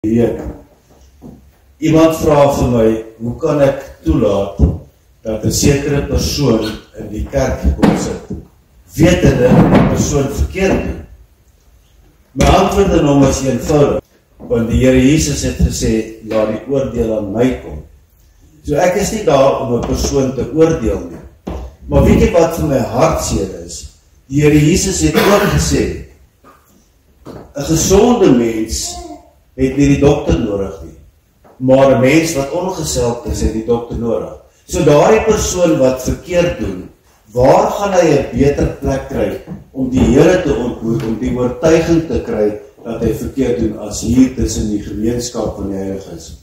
week. Iemand vra vir my, hoe kan ek toelaat dat 'n sekere persoon in die kerk kom sit, wetende dat die persoon verkeerd doen? My antwoord aan hom is eenvoudig, want die Here Jesus het gesê, laat die oordeel aan my kom. So ek is nie daar om 'n persoon te oordeel nie. Maar weet jy wat vir my hartseer is? Die Here Jesus het ook gesê, 'n gesonde mens het nie die dokter nodig nie, maar 'n mens wat ongeseld is, het die dokter nodig. So daardie persoon wat verkeerd doen, waar gaan hy 'n beter plek kry om die Here te ontmoet, om die oortuiging te kry dat hy verkeerd doen, as hier tussen die gemeenskap van die heiliges?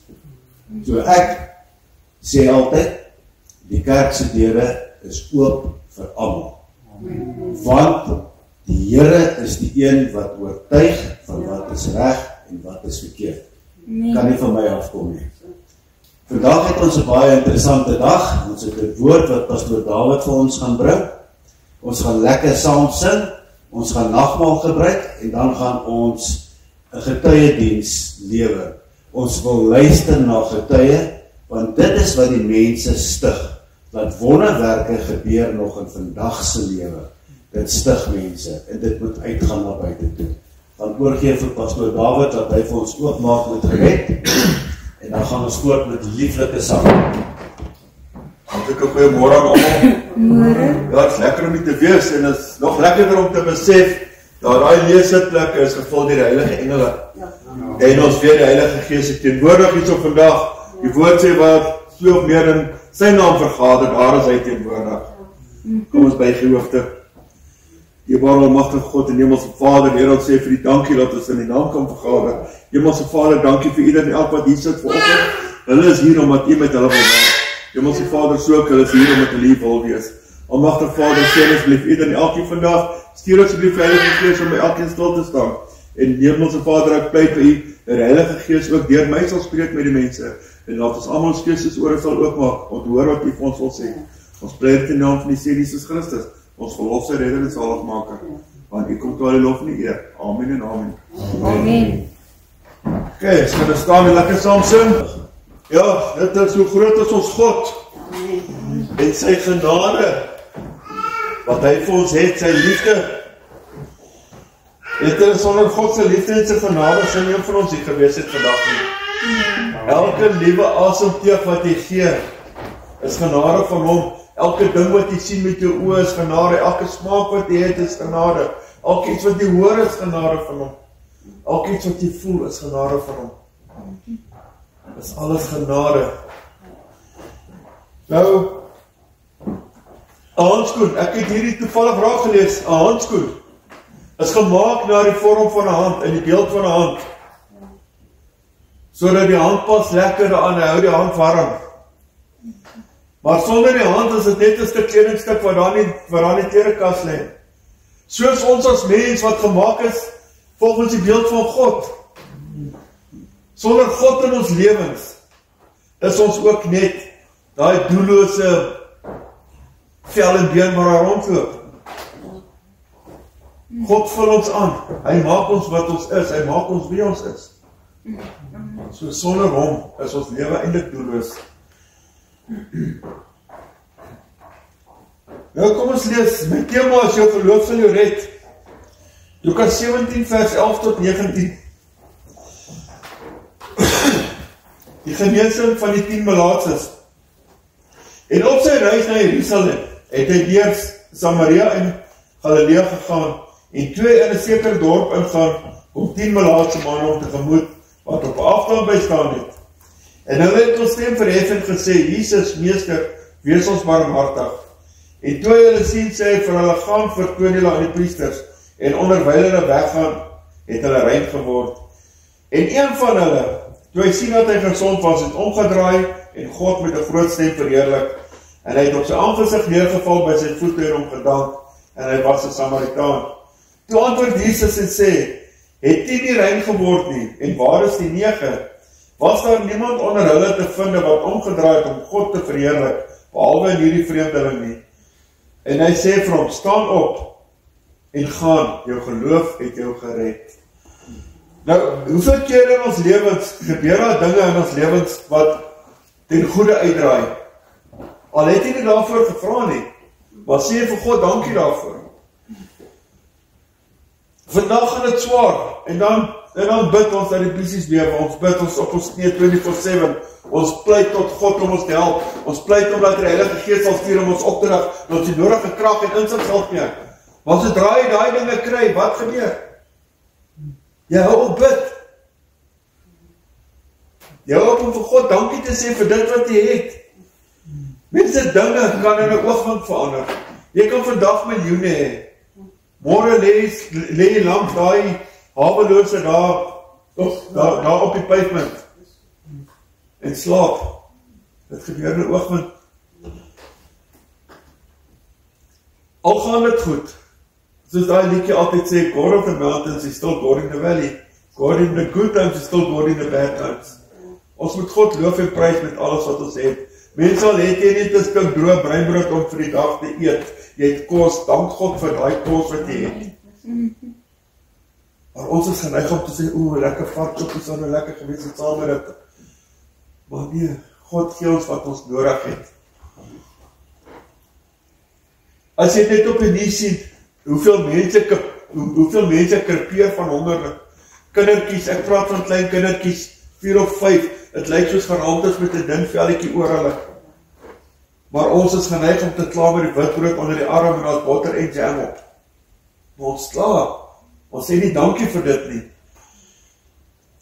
So ek sê altyd, die kerk se deure is oop vir almal. Want die Here is die een wat oortuig van wat is reg en wat is verkeerd. Kan nie van my afkom nie. Vandag het ons 'n baie interessante dag. Ons het 'n woord wat pastoor Dawid vir ons gaan bring. Ons gaan lekker saam sing. Ons gaan nagmaal gebruik en dan gaan ons 'n getuiediens lewer. Ons wil luister na getuie, want dit is wat die mense stig. Dat wonderwerke gebeur nog in vandag se lewe. Dit stig mense en dit moet uitgaan na buite toe. Dan oorgee vir pastoor Dawid dat hy vir ons oopmaak met gebed en dan gaan ons voort met lieflike sang. Hartlike goeiemôre aan almal. Ja, het is lekker om hier te wees en het is nog lekkerder om te besef dat daai leesitplekke is gevul deur die heilige engele. En ons weet die Heilige Gees is teenwoordig hierso vandag. Die woord sê wat twee of meer in sy naam vergader, daar is hy teenwoordig. Kom ons buig die hoofde. Dierbare almagtige God en Hemelse Vader, Here, ons sê vir die dankie dat ons in die naam kan vergader. Hemelse Vader, dankie vir ieder en elk wat hier sit vanoggend. Hulle is hier omdat U met hulle wil werk. Hemelse Vader, so ook hulle is hier omdat hulle wil wees. Almagtige Vader, sê asseblief ieder en elkeen vandag, stuur asseblief die Heilige Gees om by elkeen stil te staan. En Hemelse Vader, ek pleit vir U, dat die Heilige Gees ook deur my sal spreek met die mense. En laat ons almal ons geestes ore sal oopmaak om te hoor wat U vir ons wil sê. Ons pleit in die naam van die Here Jesus Christus, ons verlosser, redder en zaligmaker. Want U kom tot alle lof en eer. Amen en amen. Amen. Okay, ons gaan staan en lekker saam sing. Ja, dit is hoe groot is ons God. En sy genade, wat hy vir ons het, sy liefde. Dit is sonder God se liefde en sy genade, sou nie een van ons hier gewees het vandag nie. Elke liewe asemteug wat jy gee, is genade van hom. Elke ding wat jy sien met jou oë is genade. Elke smaak wat jy het is genade. Elke iets wat jy hoor is genade van hom. Elke iets wat jy voel is genade van hom. Dit is alles genade. Nou, 'n handskoen. Ek het hierdie toevallig raak gelees. 'n Handskoen is gemaak na die vorm van 'n hand, in die beeld van 'n hand. Sodat die hand pas lekker aan, hou die hand warm. Maar sonder die hand is dit net 'n stuk kledingstuk wat daar in die klerekas lê. Soos ons as mens wat gemaak is volgens die beeld van God. Sonder God in ons lewens is ons ook net daai doellose vel en been waar daar rondloop. God vul ons aan. Hy maak ons wat ons is. Hy maak ons wie ons is. So sonder hom is ons lewe eintlik doelloos. Nou kom ons lees, my tema is jou geloof sal jou red. Lukas 17 vers 11 tot 19. Die genesing van die 10 melaatses. En op sy reis na Jerusalem het hy deur Samaria en Galilea gegaan en twee in 'n sekere dorp ingaan om 10 melaatse manne om tegemoet wat op afstand by staan het. En hulle het ons stem verhef en gesê, Jesus, Meester, wees ons barmhartig. En toe hulle sien, sê hy vir hulle, gaan vertoon julle aan die priesters, en onderwyl hulle weggaan, het hulle rein geword. En een van hulle, toe hy sien dat hy gesond was, het omgedraai, en God met 'n groot stem verheerlik, en hy het op sy aangesig neergeval by sy voete en hom gedank, en hy was 'n Samaritaan. Toe antwoord Jesus en sê, het 10 nie rein geword nie, en waar is die 9? Was daar niemand onder hulle te vind wat omgedraai het om God te verheerlik, behalwe in hierdie vreemdeling nie? En hy sê vir hom, staan op en gaan, jou geloof het jou gered. Nou, hoeveel keer in ons lewens gebeur daar dinge in ons lewens wat ten goeie uitdraai? Al het jy nie daarvoor gevra nie, maar sê vir God dankie daarvoor. Vandag gaan dit swaar, en dan bid ons dat die bisies weer, ons bid ons op ons knie 24/7, ons pleit tot God om ons te help, ons pleit om dat die Heilige Gees sal stuur om ons op te rig, dat ons die nodige krag en insig sal gee. Maar sodra jy daai dinge kry, wat gebeur? Jy hou op bid. Jy hou op om vir God dankie te sê vir dit wat jy het. Mense dinge kan in 'n oogwink verander. Jy kan vandag miljoene hê. Môre lê jy langs daai hawelose daar op die pavement en slaap. Dit gebeur in 'n oogwink. Al gaan dit goed. Soos daai liedjie altyd sê, God of the mountains is still God in the valley. God in the good times is still God in the bad times. Ons moet God loof en prys met alles wat ons het. Mense al het jy net 'n stuk droë breinbrood om vir die dag te eet. Jy het kos, dank God vir daai kos wat jy het. Maar ons is geneig om te sê, lekker varkoppies sal nou lekker gewees het saam met dit. Maar nee, God gee ons wat ons nodig het. As jy net op die nuus sien, hoeveel mense krepeer van honger. Kindertjies, ek praat van klein kindertjies, 4 of 5, het lyk soos geraamtes met 'n dun velletjie oor hulle. Maar ons is geneig om te kla met die witbrood onder die arm en daar botter en jam op. Maar ons kla, ons sê nie dankie vir dit nie.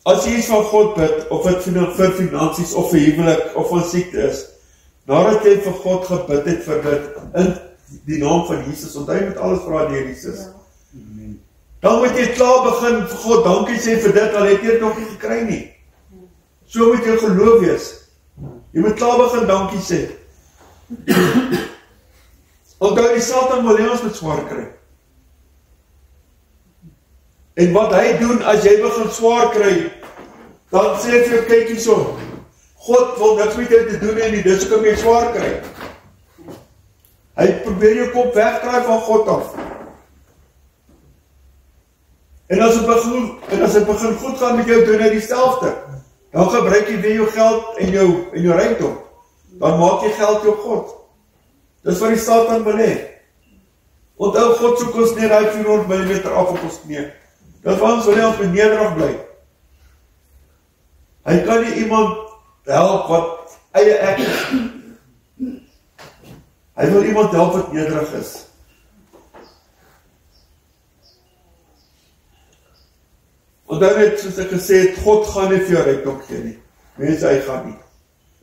As jy iets van God bid, of het vir finansies, of vir huwelik, of van siekte is, nadat jy vir God gebid het vir dit, in die naam van Jesus, onthou jy moet alles vra deur Jesus. Dan moet jy klaar begin vir God dankie sê vir dit, al het jy dit nog nie gekry nie. So moet jy geloof wees. Jy moet klaar begin dankie sê. Onthou die Satan wil hê ons moet swaar kry. En wat hy doen as jy begin swaar kry, dan sê hy vir jou, kyk hierso, God wil niks met jou te doen en nie, dis hoekom jy swaar kry. Hy probeer jou kop wegdraai van God af. En as het begin goed gaan met jou, doen hy dieselfde. Dan gebruik jy weer jou geld en jou rykdom. Dan maak jy geld jou God. Dis wat die Satan wil hê. Onthou, God soek ons nie daai 400 mm af op ons knie. Dat ons wil hy ons benederig bly. Hy kan nie iemand help wat eie ek is. Hy wil iemand help wat nederig is. Onthou net, soos ek gesê het, God gaan nie vir jou rykdom gee nie. Mense, hy gaan nie.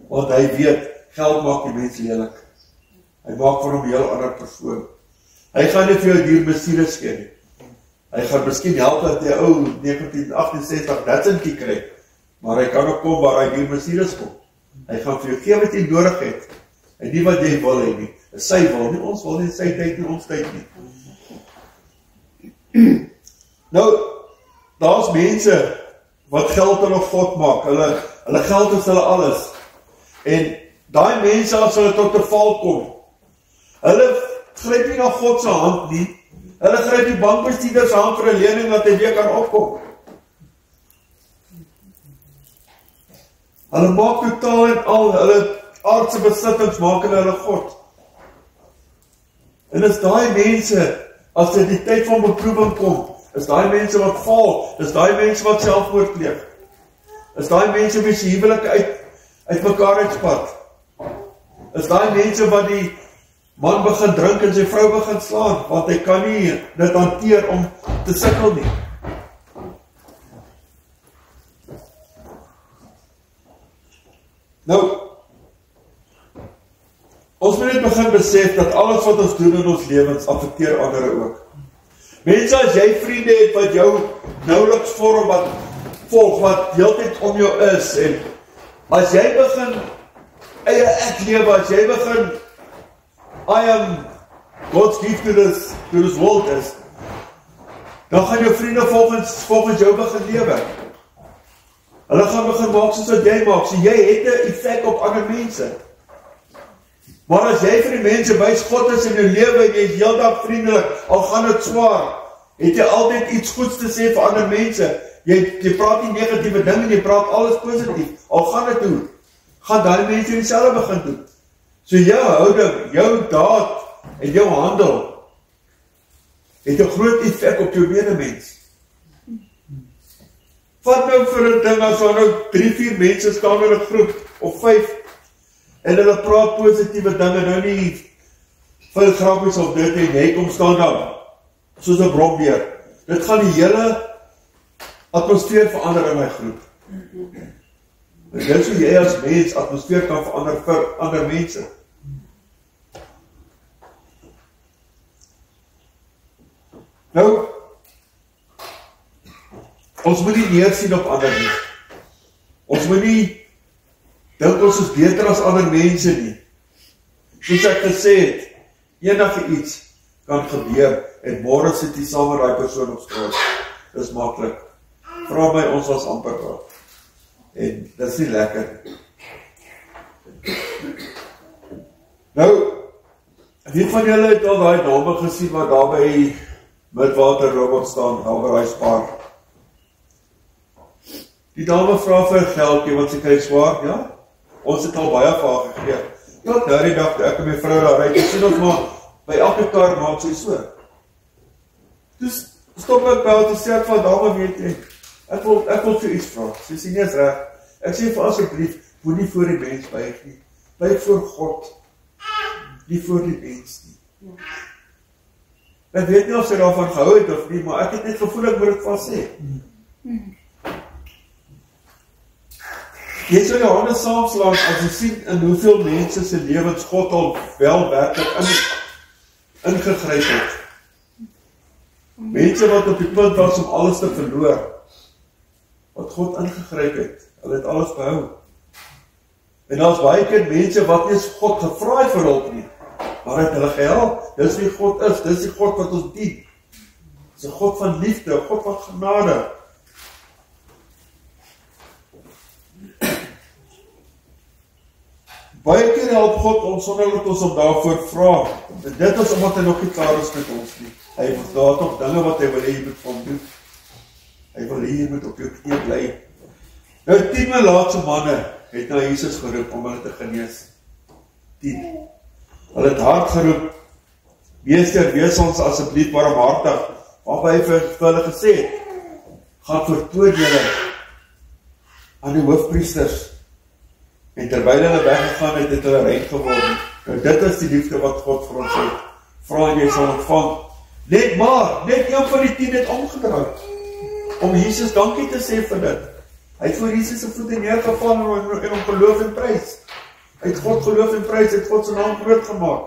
Want hy weet, geld maak die mens lelik. Hy maak vir hom 'n heel ander persoon. Hy gaan nie vir jou duur Mercedes gee nie. Hy gaan miskien help dat jy 1968 Datsuntjie kry, maar hy kan ook kom waar hy duur Mercedes kom. Hy gaan vir jou gee wat jy nodig het, en nie wat jy wil hê nie. Sy wil nie, ons wil nie, sy tyd nie, ons tyd nie. Nou, daar's mense wat geld hulle God maak, hulle geld is hulle alles. En daai mense, as hulle tot 'n val kom, hulle gryp nie na God se hand nie, hulle gryp die bankbestuurder se hand vir 'n lening dat hy weer kan opkom. Hulle maak totaal en al, hulle aardse besittings maak hulle God. En is daai mense, as dit die tyd van beproewing kom, is daai mense wat val, is daai mense wat selfmoord pleeg, is daai mense wie se huwelike uit mekaar uitspat, is daai mense wat die man begin drink en sy vrou begin slaan, want hy kan nie dit hanteer om te sukkel nie. Nou, ons moet net begin besef dat alles wat ons doen in ons lewens affekteer ander ook. Mense, as jy vriende het wat jou nauweliks vorm, wat volg, wat heeltyd om jou is, en as jy begin eie ek lewe, as jy begin I am God's gift to this world is, dan gaan jou vriende volgens jou begin lewe. Hulle gaan begin maak soos wat jy maak, so jy het 'n effek op ander mense. Maar as jy vir die mense wys God is in jou lewe en jy is heeldag vriendelik, al gaan dit swaar, het jy altyd iets goeds te sê vir ander mense, Jy praat nie negatieve dinge, jy praat alles positief. Al gaan dit hoe, gaan daai mense dieselfde begin doen. So jou houding, jou daad en jou handel het 'n groot effek op jou medemens. Vat nou vir 'n ding as daar nou 3-4 mense staan in 'n groep of 5 en hulle praat positiewe dinge, nou nie veel grappies op dit en jy kom staan daar soos 'n brombeer. Dit gaan die hele atmosfeer verander in my groep. En dit so jy as mens atmosfeer kan verander vir ander mense. Nou, ons moet nie neersien op ander nie. Ons moet nie dink ons is beter as ander mense nie. Soos ek gesê het, enige iets kan gebeur en môre sit jy saam met daai persoon op straat. Dis maklik. Vra my, ons was amper daar. En dis nie lekker. Nou, wie van julle het al daai dame gesien wat daar by Midwater Robot staan, daar waar hy spaar? Die dame vra vir geldjie, want sy kry swaar, ja? Ons het al baie vir haar gegee. Ja, daardie dag, ek en my vrou daar ry, ek sien ons maar, by elke kar maak sy so. Dus, stop ek by haar te sê, ek van dame weet jy, ek wil vir iets vraag, sy sê nie is reg, ek sê vir asseblief, moet nie voor die mens buig nie, buig voor God, nie voor die mens nie. Ek weet nie of sy daarvan gehou het of nie, maar ek het net gevoel ek moet dit vas sê. Jy sal jou hande saamslaan as jy sien in hoeveel mense se lewens God al wel werklik ingegryp het. Mense wat op die punt was om alles te verloor, wat God ingegryp het, hulle het alles behou. En daar's baie keer mense wat nie eens God gevra het vir hulp nie, maar het hulle gehelp. Dis wie God is, dis die God wat ons dien. Dis 'n God van liefde, 'n God van genade. Baie keer help God ons sonder dat ons hom daarvoor vra. Dit is omdat hy nog nie klaar is met ons nie. Hy het daar tog dinge wat hy wil hê jy moet van doen. Hy wil hê jy moet op jou knie bly. Nou 10 melaatse manne het na Jesus geroep om hulle te genees. 10. Hulle het hard geroep, Meester, wees ons asseblief barmhartig, waarby hy vir hulle gesê het, gaan vertoon julle aan die hoofpriesters. En terwyl hulle weggegaan het, het hulle rein geword. Nou dit is die liefde wat God vir ons het. Vra en jy sal ontvang. Net een van die 10 het omgedraai, om Jesus dankie te sê vir dit. Hy het voor Jesus se voete neergeval en hom geloof en prys. Hy het God geloof en prys, hy het God se naam groot gemaak.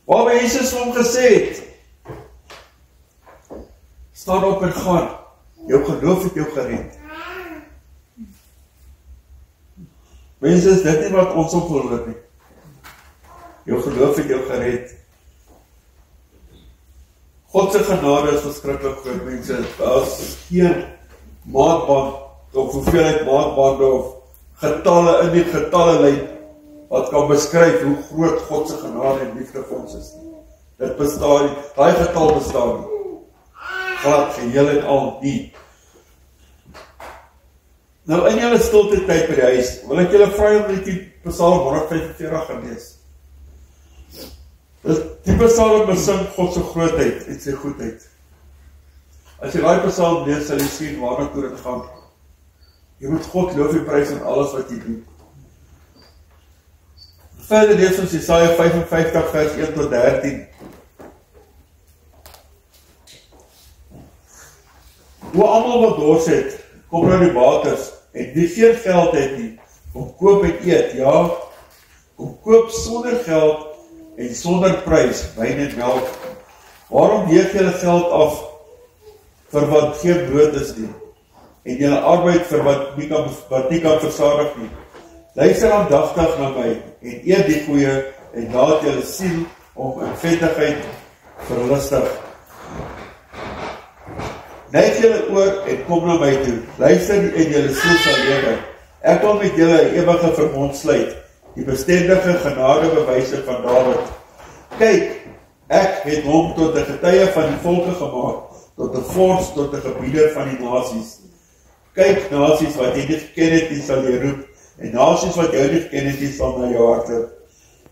Waarby Jesus hom gesê het, staan op en gaan, jou geloof het jou gered. Mense, is dit nie wat ons op geloof nie. Jou geloof het jou gered. God se genade is verskriklik groot, mense. Daar is geen maatband of hoeveelheid maatbande of getalle in die getallelyn wat kan beskryf hoe groot God se genade en liefde vir ons is. Dit bestaan nie, daai getal bestaan nie. Glad geheel en al nie. Nou in julle stilte tyd by die huis, wil ek julle vra om die Psalm 145 gaan lees. Die Psalm besing God se grootheid en sy goedheid. As jy daai Psalm lees, sal jy sien waarna toe dit gaan. Jy moet God loof en prys in alles wat jy doen. Verder lees ons Jesaja 55 vers 1 tot 13. Hoe almal wat dors het, kom na die waters, en wie geen geld het nie, kom koop en eet, ja, kom koop sonder geld en sonder prys, wyn en melk. Waarom weeg julle geld af vir wat geen brood is nie, en julle arbeid vir wat nie kan versadig nie? Luister aandagtig na my, en eet die goeie, en laat julle siel om in vettigheid verlustig. Neig julle oor en kom na my toe. Luister en julle siel sal lewe. Ek wil met julle 'n ewige verbond sluit, die bestendige genadebewyse van Dawid. Kyk, ek het hom tot 'n getuie van die volke gemaak, tot 'n vors, tot 'n gebieder van die nasies. kyk nasies wat jy nie geken het nie, sal jy roep, en nasies wat jy nie geken het nie, sal na jou hart loop.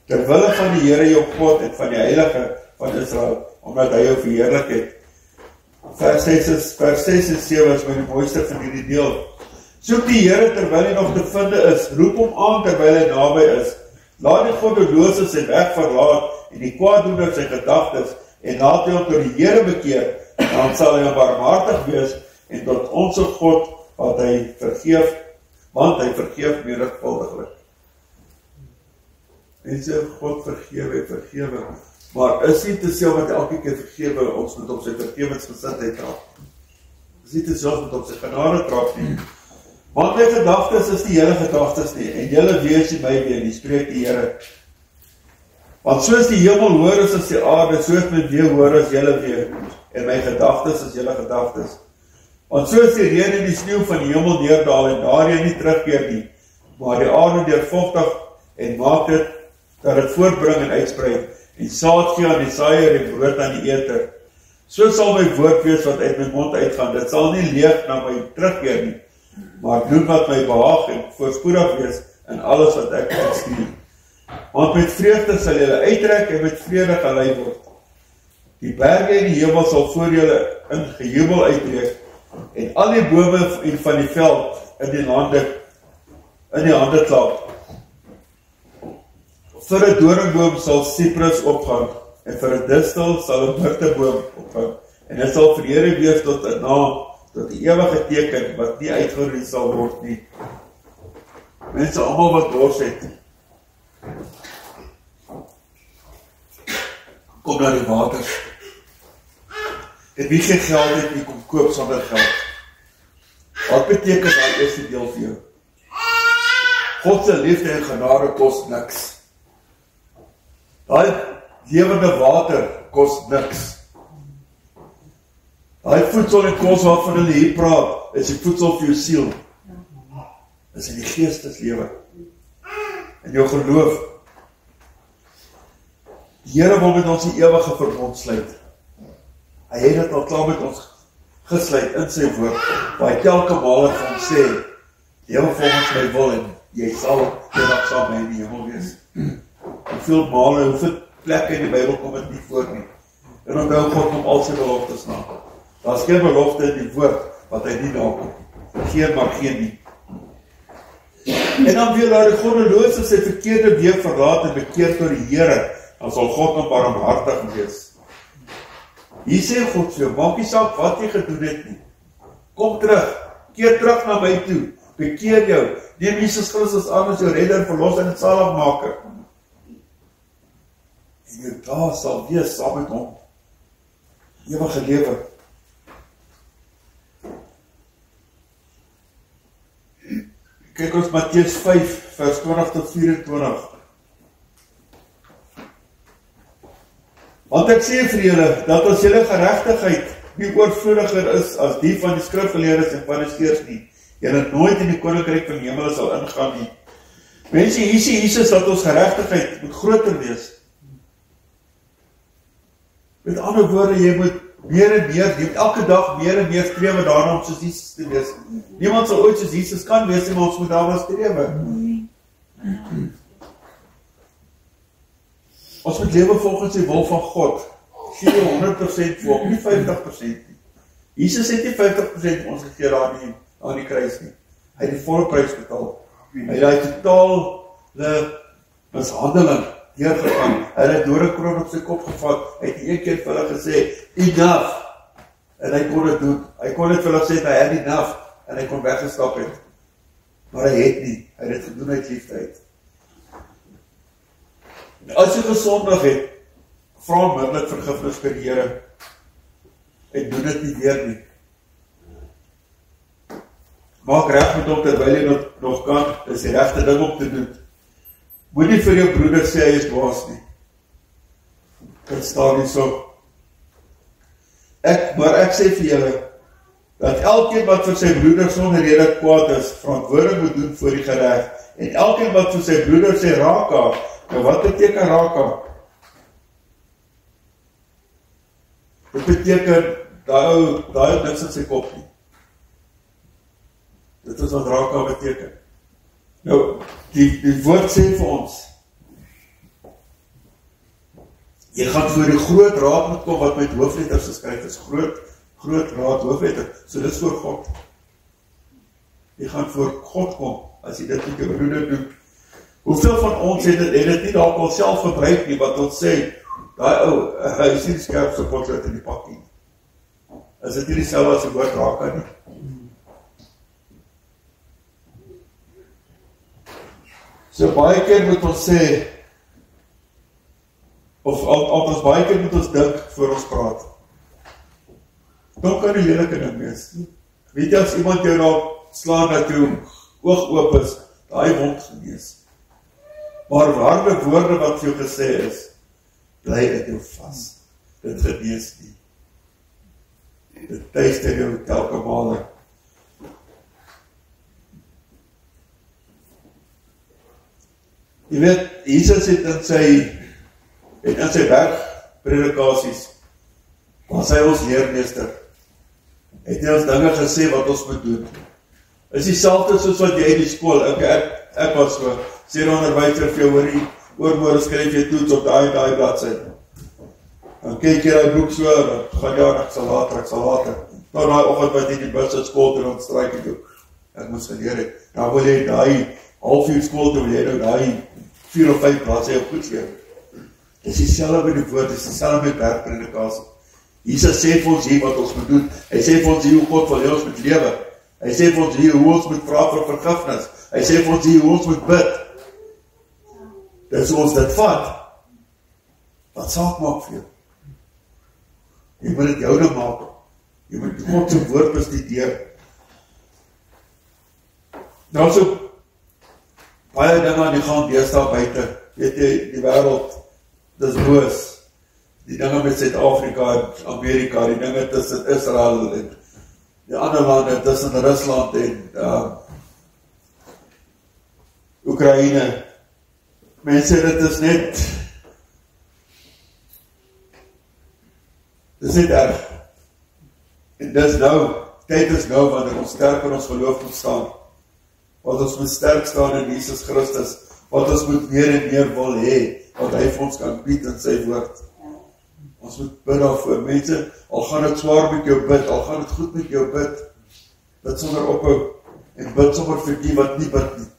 Terwille van die Here jou God en van die Heilige van Israel, omdat hy jou verheerlik het. Vers 6 en 7 is my mooiste van hierdie deel. Soek die Here terwyl hy nog te vind is, roep hom aan terwyl hy naby is. Laat die goddelose sy weg verlaat en die kwaaddoener sy gedagtes en laat hy hom tot die Here bekeer, dan sal hy barmhartig wees en tot ons God wat hy vergeef, want hy vergeef menigvuldiglik. Mense, God vergewe, maar is nie te sê wat elke keer vergewe, ons moet op sy vergewensgesindheid trap. Is nie te sê ons moet op sy genade trap nie. Want my gedagtes is die Here gedagtes nie, en julle wees nie my weer nie, spreek die Here. Want soos die hemel hoor is as die aarde, soos my weer hoor as julle weer, en my gedagtes is julle gedagtes. Want soos die reën en die sneeu van die hemel neerdal, en daarheen nie terugkeer nie, maar die aarde deurvogtig en maak dit, dat het voortbring en uitspreid, en saad gee aan die saaier en brood aan die eter. So sal my woord wees wat uit my mond uitgaan, dit sal nie leeg na my terugkeer nie, maar doen wat my behaag en voorspoedig wees in alles wat ek stuur. Want met vreugde sal julle uittrek en met vrede gelei word. Die berge en die hemel sal voor julle in gejubel uitbreek, en al die bome en van die veld in die hande klap. Vir 'n doringboom sal Cyprus opgaan, en vir 'n distel sal 'n myrteboom opgaan, en dit sal vir die Here wees tot 'n naam, tot die ewige teken wat nie uitgeroei sal word nie. Mense almal wat dors het, kom na die waters. En wie geen geld het, nie kom koop sonder geld. Wat beteken dat eerste deel vir jou? God se liefde en genade kos niks. Daai lewende water kos niks. Daai voedsel en kos waarvan hulle hier praat, is die voedsel vir jou siel. Is in die geesteslewe. In jou geloof. Die Here wil met ons die ewige verbond sluit. Hy het dit al klaar met ons gesluit in sy woord, waar hy telke male vir ons sê, lewe volgens my wil en jy sal eendag saam met my in die hemel wees. Hoeveel male, hoeveel plekke in die Bybel kom dit nie voor nie. En onthou God om al sy beloftes na. Daar is geen belofte in die woord wat hy nie nakom. Geen maar geen nie. En dan weer laat die goddelose sy verkeerde weeg verlaat en bekeer tot die Here, dan sal God hom barmhartig wees. Hier sê God vir jou, maak nie saak wat jy gedoen het nie. Kom terug, keer terug na my toe, bekeer jou, neem Jesus Christus aan as jou redder en verlosser en saligmaker. En jou daar sal wees saam met hom, ewige lewe. Kyk ons Matteus 5, vers 20 tot 24. Want ek sê vir julle, dat as julle geregtigheid nie oorvloediger is as die van die skrifgeleerdes en fariseërs nie, julle nooit in die koninkryk van die hemel sal ingaan nie. Mense, hier sê Jesus dat ons geregtigheid moet groter wees. Met ander woorde, jy moet meer en meer, jy moet elke dag meer en meer strewe daarna om soos Jesus te wees. Niemand sal ooit soos Jesus kan wees, maar ons moet daarna strewe. Ons moet lewe volgens die wil van God. Gee jy 100% voor, nie 50% nie. Jesus het nie 50% ons gegee daar aan die kruis nie. Hy het die volle prys betaal. Hy het die totale mishandeling deurgegaan. Hy het 'n doringkroon op sy kop gevat. Hy het een keer vir hulle gesê, enough. En hy kon dit doen. Hy kon dit vir hulle sê, hy had enough. En hy kon weggestap het. Maar hy het nie. Hy het dit gedoen uit liefde. As jy gesondig het, vra onmiddellik vergifnis by die Here. En doen dit nie weer nie. Maak reg met hom terwyl jy nog kan, is die regte ding om te doen. Moet nie vir jou broeder sê hy is dwaas nie. Dit staan nie so. Maar ek sê vir julle, dat elkeen wat vir sy broeder sonder rede kwaad is, verantwoording moet doen voor die gereg. En elkeen wat vir sy broeder sê raka, nou wat beteken raka? Dit beteken, daai niks in sy kop nie. Dit is wat Raka beteken. Nou, die woord sê vir ons, jy gaan voor die groot raad moet kom wat met hoofletters geskryf is, groot raad, hoofletter, so dit is voor God. Jy gaan voor God kom, as jy dit met jou broeder doen. Hoeveel van ons het dit nie dalk al self gebruik nie, wat ons sê, daai ou, hy is nie die skerpste potlood in die pakkie. Is dit nie dieselfde as die woord Raka nie? So baie keer moet ons sê, of althans baie keer moet ons dink voor ons praat. Dan kan die lelike ding wees. Weet jy, as iemand jou daar slaan dat jou oog oop is, daai wond genees. Maar harde woorde wat vir jou gesê is, bly in jou vas. Dit genees nie. Dit tuister jou telke male. Jy weet, Jesus het in sy bergpredikasies, was hy ons leermeester, het hy ons dinge gesê wat ons moet doen. Is dieselfde soos wat jy in die skool, ek was so, sê die onderwyser vir jou, oormôre skryf jy toets op daai bladsy. Dan kyk jy die boek so, dan gaan jy, ek sal later. Nou daai oggend wat jy die bus uit skool toe, dan stryk ek ook. Ek moes geleer het. Dan wil jy daai halfuur skool toe, wil jy nou daai 4 of 5 bladsy op goed leer. Dis dieselfde met die woord, dis dieselfde met bergpredikasie. Jesus sê vir ons hier wat ons moet doen. Hy sê vir ons hier hoe God wil ons moet lewe. Hy sê vir ons hier hoe ons moet vra vir vergifnis. Hy sê vir ons hier hoe ons moet bid. Dis ons dit vat. Wat saak maak vir jou? Jy moet dit joune maak. Jy moet God se woord bestudeer. Nou so baie dinge die gaan deesdae buite. Weet jy, die wêreld, dis boos. Die dinge met Suid-Afrika en Amerika, die dinge tussen Israel en die ander lande, tussen Rusland en Oekraïne. Mense, dit is net erg. En dis nou, tyd is nou, wanneer ons sterk in ons geloof moet staan. Wat ons moet sterk staan in Jesus Christus, wat ons moet meer en meer wil hê, wat hy vir ons kan bied in sy woord. Ons moet bid daarvoor, mense, al gaan het swaar met jou bid, al gaan het goed met jou bid sonder ophou, en bid sommer vir die wat nie bid nie.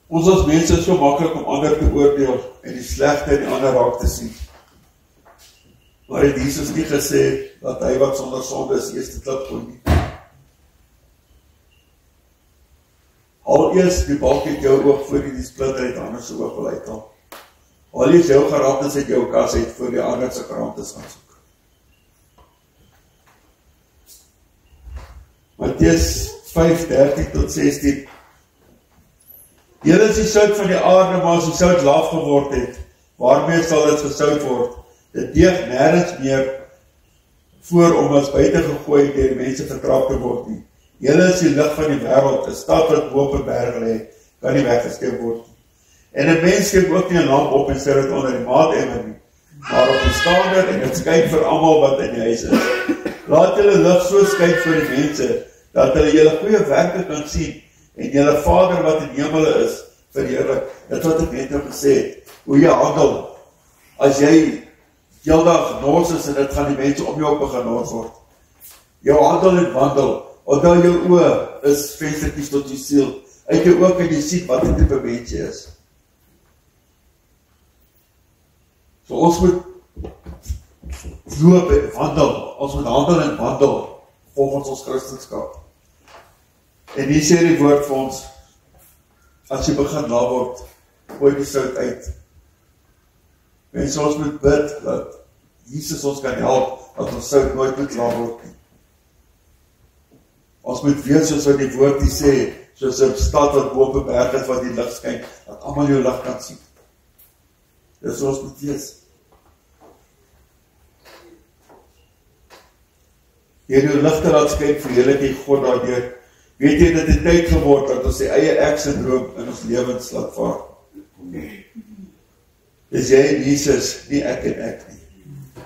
Ons as mense is so maklik om ander te oordeel, en die slegte in die ander raak te sien. Maar het Jesus nie gesê, dat hy wat sonder sonde is, eerste klip gooi nie. Al eers die balk het jou oog voor die splitter uit ander se oog wil uithaal. Al eers jou geraamtes uit jou kas uit voor die ander se geraamtes gaan soek. Matteus 5:13-16. Julle is die sout van die aarde, maar as die sout laaf geword het, waarmee sal dit gesout word? Dit deeg nêrens meer voor om as buite gegooi deur die mense vertrap te word nie. Julle is die lig van die wêreld, 'n stad wat bo op 'n berg lê, kan nie weggesteek word nie. En 'n mens steek ook nie 'n lamp op en sit dit onder die maatemmer nie, maar op 'n staander en dit skyn vir almal wat in die huis is. Laat julle lig so skyn vir die mense, dat hulle julle goeie werke kan sien, en julle Vader wat in die hemele is, verheerlik. Dit wat ek net nou gesê het, hoe jy handel, as jy heeldag nors is, en dit gaan die mense om jou op begin nors word. Jou handel en wandel, omdat jou oë is venstertjies tot die siel, uit jou oë kan jy sien wat die type mens jy is. So ons moet loop en wandel, ons moet handel en wandel, volgens ons Christenskap. En hier sê die woord vir ons, as jy begin laat word, gooi die sout uit. Mense, ons moet bid, dat Jesus ons kan help, dat ons sout nooit moet laat word nie. Ons moet weet, soos wat die woord die sê, soos 'n stad wat bo op 'n berg is, wat die lig skyn, dat almal jou lig kan sien. Dis ons moet wees. Jy jou lig te laat skyn, verheerlik jy God daardeur. Weet jy dat dit tyd geword dat ons die eie ek-syndroom in ons lewens laat vaar? Dis jy en Jesus, nie ek en ek nie.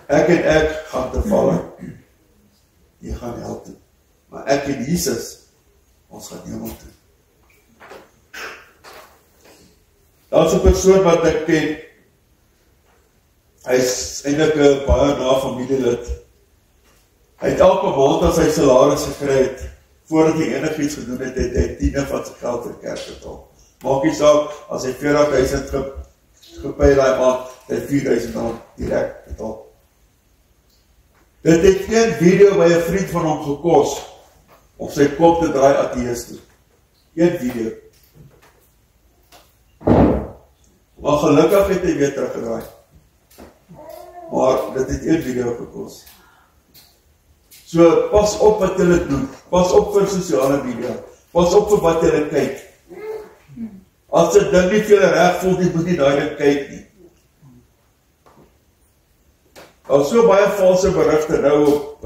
Ek en ek gaan te valle. jy gaan hel toe. Maar ek en Jesus, ons gaan hemel toe. Daar is 'n persoon wat ek ken, hy is eintlik 'n baie na familielid. Hy het elke maand as hy salaris gekry het, voordat hy enigiets gedoen het, het hy 10 van sy geld vir kerk betaal. Maak nie saak, as hy 40.000 gepay daai maand, het hy 4.000 dan direk betaal. Dit het geen video by 'n vriend van hom gekos, om sy kop te draai ateïs toe. Een video. Maar gelukkig het hy weer teruggedraai. Maar dit het een video gekos. So, pas op wat julle doen. Pas op vir sosiale media. Pas op vir wat julle kyk. As dit ding nie vir julle reg voel, jy moet nie daai ding kyk nie. Al so baie valse berigte nou op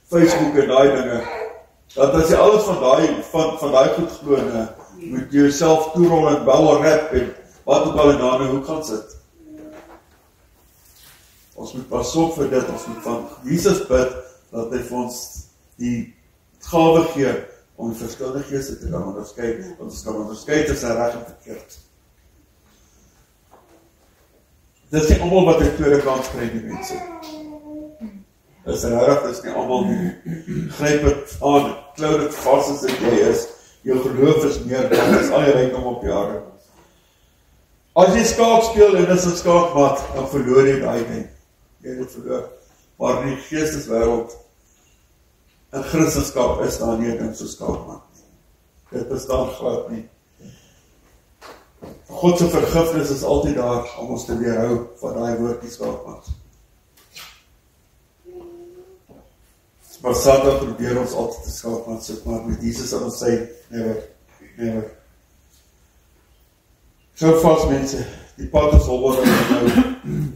Facebook en daai dinge, dat as jy alles van daai goed glo, moet jy jouself toerol en bel rap en wat ook al en daar in 'n hoek gaan sit. Ons moet pas op vir dit, ons moet van Jesus bid, dat hy vir ons die gawe gee, om die verskillende geeste te kan onderskei, want ons kan onderskei tussen reg en verkeerd. Dit is nie almal wat 'n tweede kans kry, die mense. Dit is regtig, dit is nie almal nie. Gryp dit aan, klou dit vas as dit jy is, jou geloof is meer dan as al die rykdom op die aarde. As jy skaak speel en dis 'n skaakmat, dan verloor jy daai ding. Jy het verloor. Maar in die geesteswêreld, in Christendom is daar nie 'n ding so skaakmat nie. Dit bestaan glad nie. God se vergifnis is altyd daar om ons te weerhou van daai woordjie skaakmat. Maar Satan probeer ons altyd te skaakmat soek, maar met Jesus sal ons sê, never. So vast mense, die pad is holbaar nou,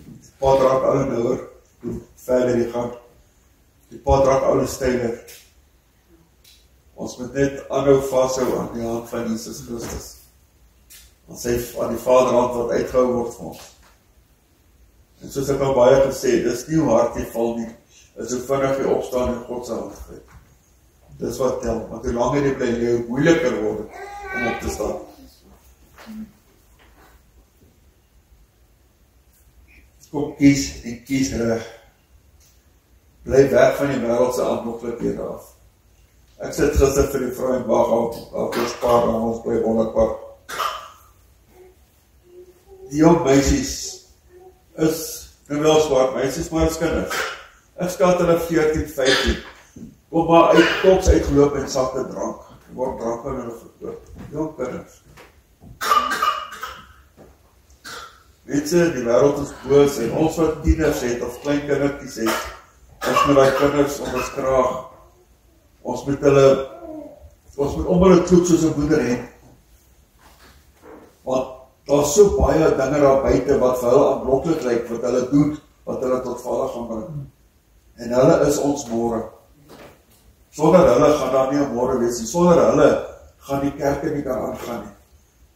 die pad raak al nouer, hoe verder die gaan, die pad raak al steiler. Ons moet net aanhou vashou aan die hand van Jesus Christus. Ons sê aan die Vaderhand wat uitgehou word vir ons. En soos ek al baie gesê, dis nie hoe hard jy val nie, is hoe vinnig jy opstaan in God se hand gryp. Dis wat tel, want hoe langer jy bly, hoe moeiliker word om op te staan. Kom kies en kies reg. Bly weg van die wêreldse aanloklikhede af. Ek sit gister vir die vrou en wag op ons paar aan ons bly wonderpark. Die jong meisies is nou wel swart meisies, maar as kinders. Ek skat hulle 14, 15. Kom maar uit koks uitgeloop en sakke drank. Word drank aan hulle verkoop. Jong kinders. Mense, die wêreld is boos en ons wat tieners het of klein kindertjies het, ons moet daai kinders onderskraag. Ons moet om hulle kloek soos 'n moeder hê. Want daar is so baie dinge daar buite wat vir hulle aanloklik lyk, wat hulle doen, wat hulle tot valle gaan bring. En hulle is ons môre. Sonder hulle gaan daar nie 'n môre wees nie. Sonder hulle gaan die kerke nie kan aangaan nie.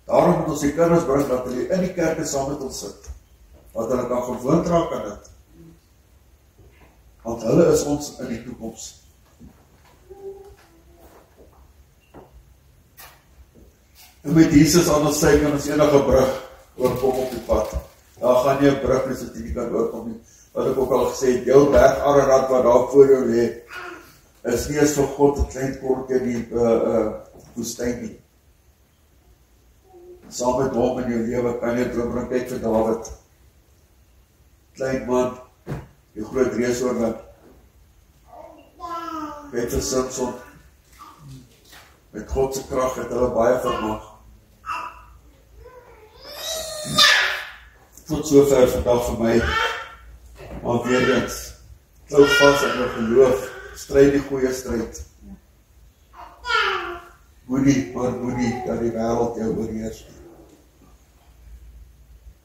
Daarom moet ons die kinders bring dat hulle in die kerke saam met ons sit. Dat hulle kan gewoond raak aan dit. Want hulle is ons in die toekoms. En met Jesus aan ons sy kan ons enige brug oorkom op die pad. Daar gaan nie 'n brug wees wat jy nie kan oorkom nie. Wat ek ook al gesê het, jou berg Ararat wat daar voor jou lê, is nie eens vir God 'n klein kortjie in die woestyn nie. Saam met hom in jou lewe kan jy droom, kyk vir Dawid. Klein man, die groot reësoorwin. Kyk vir Samson. Met God se krag het hulle baie vermag. Tot sover vandag vir my. Maar weer eens, hou vas in jou geloof, stryd die goeie stryd. Moenie dat die wêreld jou oorheers.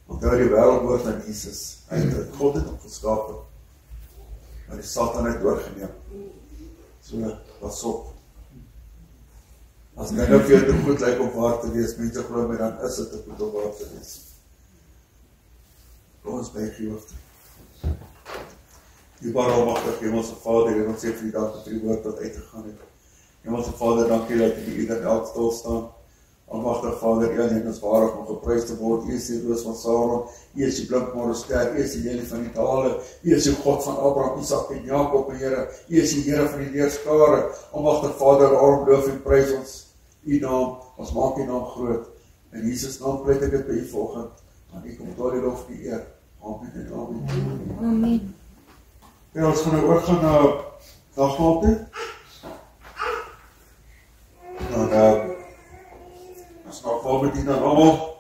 Onthou die wêreld behoort aan Jesus. God het hom geskape. Maar die Satan het oorgeneem. So, pas op. As dit nou vir jou te goed lyk om waar te wees, mense glo my, dan is dit te goed om waar te wees. Kom ons buig die hoofd. Die almagtige Hemelse Vader, en ons sê vir die dag vir die woord wat uitgegaan het. Hemelse Vader, dankie dat U ieder elk stil staan. Almagtige Vader, U alleen is waardig om geprys te word. U is die roos van Saron, U is die blinkmôre ster, U is die lelie van die dale, U is die God van Abraham, Isak en Jakob, Here. U is die Here van die leerskare. Almagtige Vader, daarom loof en prys ons U naam, ons maak U naam groot. In Jesus naam pleit ek dit by U vanoggend, want U kom tot die lof die eer. Amen en amen. Amen. Ja, ons gaan nou oorgaan na dagmaaltyd. Dan ons nog wel met die dan allemaal